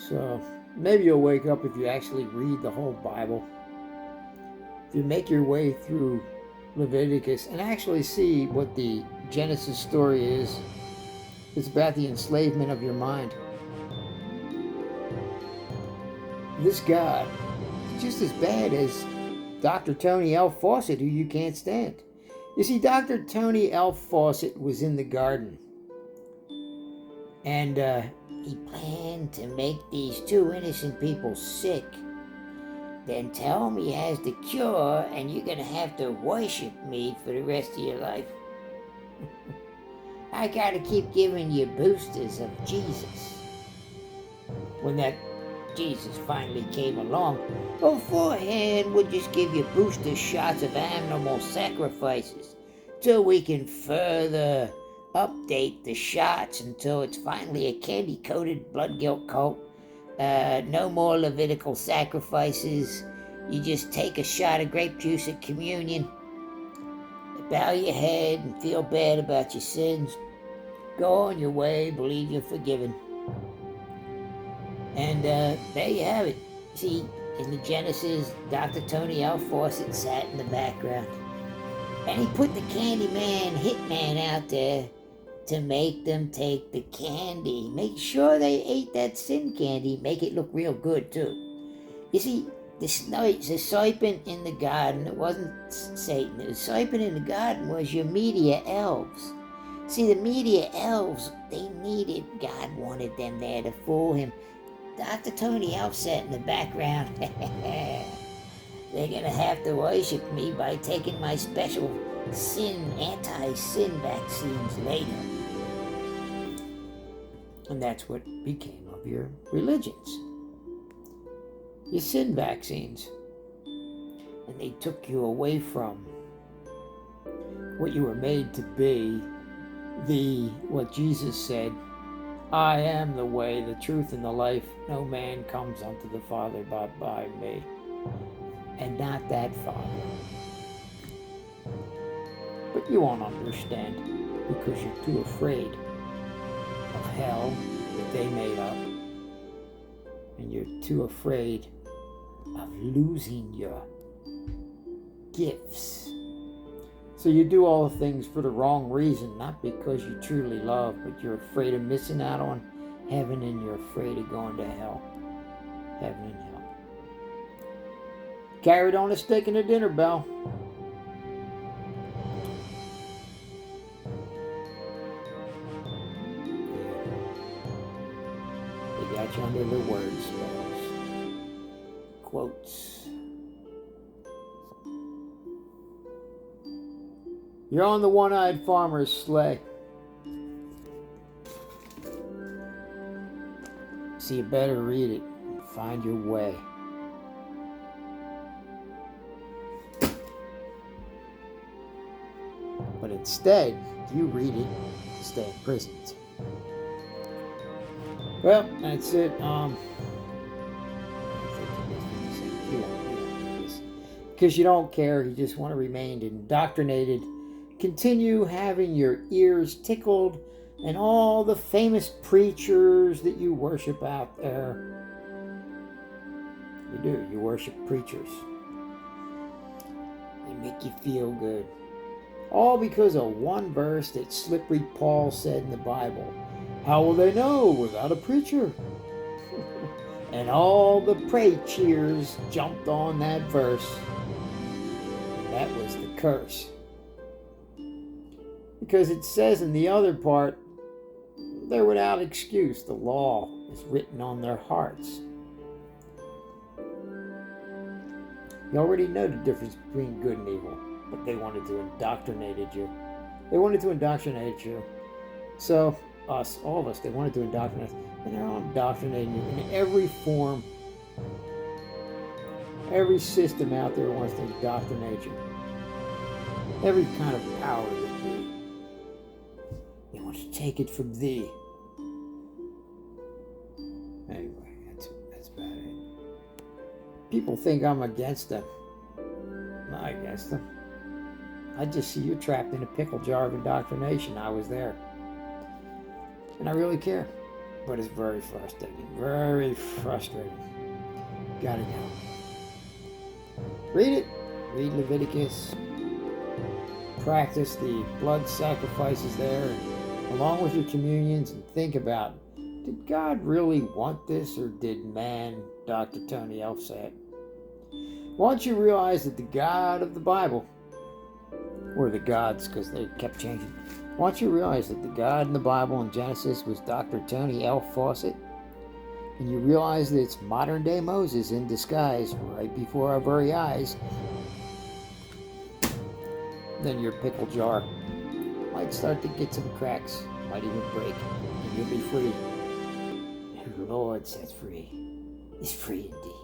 So maybe you'll wake up if you actually read the whole Bible. If you make your way through Leviticus and actually see what the Genesis story is, it's about the enslavement of your mind. This God is just as bad as Dr. Tony L. Fawcett, who you can't stand. You see, Dr. Tony L. Fawcett was in the garden, and he planned to make these two innocent people sick. Then tell him he has the cure, and you're going to have to worship me for the rest of your life. I got to keep giving you boosters of Jesus. When that Jesus finally came along, beforehand we'll just give you booster shots of animal sacrifices till we can further update the shots until it's finally a candy-coated blood guilt cult. No more Levitical sacrifices. You just take a shot of grape juice at communion, bow your head and feel bad about your sins. Go on your way, believe you're forgiven. And there you have it. See, in the Genesis, Dr. Tony L. Fawcett sat in the background. And he put the Candyman Hitman out there to make them take the candy. Make sure they ate that sin candy. Make it look real good, too. You see, the serpent in the garden, it wasn't Satan. The serpent in the garden was your media elves. See, the media elves, they needed, God wanted them there to fool him. Dr. Tony Elf sat in the background. They're gonna have to worship me by taking my special anti-sin vaccines later. And that's what became of your religions. Your sin vaccines. And they took you away from what you were made to be, what Jesus said, I am the way, the truth, and the life. No man comes unto the Father but by me. And not that Father. But you won't understand because you're too afraid of hell that they made up. And you're too afraid of losing your gifts. So you do all the things for the wrong reason, not because you truly love, but you're afraid of missing out on heaven and you're afraid of going to hell. Heaven and hell. Carried on a stick and a dinner bell. They got you under the word spells. Quotes. You're on the one-eyed farmer's sleigh. So you better read it and find your way. But instead, you read it, stay imprisoned. Well, that's it. Because you don't care, you just want to remain indoctrinated. Continue having your ears tickled and all the famous preachers that you worship out there. You do, you worship preachers. They make you feel good. All because of one verse that Slippery Paul said in the Bible. How will they know without a preacher? And all the pray cheers jumped on that verse. And that was the curse. Because it says in the other part, they're without excuse. The law is written on their hearts. You already know the difference between good and evil, but they wanted to indoctrinate you. They wanted to indoctrinate you. So, us, all of us, they wanted to indoctrinate us. And they're all indoctrinating you in every form. Every system out there wants to indoctrinate you. Every kind of power that they want to take it from thee. Anyway, that's about it. People think I'm against them. I'm not against them. I just see you're trapped in a pickle jar of indoctrination. I was there. And I really care. But it's very frustrating. Very frustrating. Gotta go. Read it. Read Leviticus. Practice the blood sacrifices there, along with your communions, and think about, did God really want this, or did man, Dr. Tony Elf, say it? Once you realize that the God of the Bible, or the gods, because they kept changing, once you realize that the God in the Bible in Genesis was Dr. Tony L. Fawcett, and you realize that it's modern day Moses in disguise right before our very eyes, then your pickle jar might start to get some cracks, might even break, and you'll be free. And the Lord sets free is free indeed.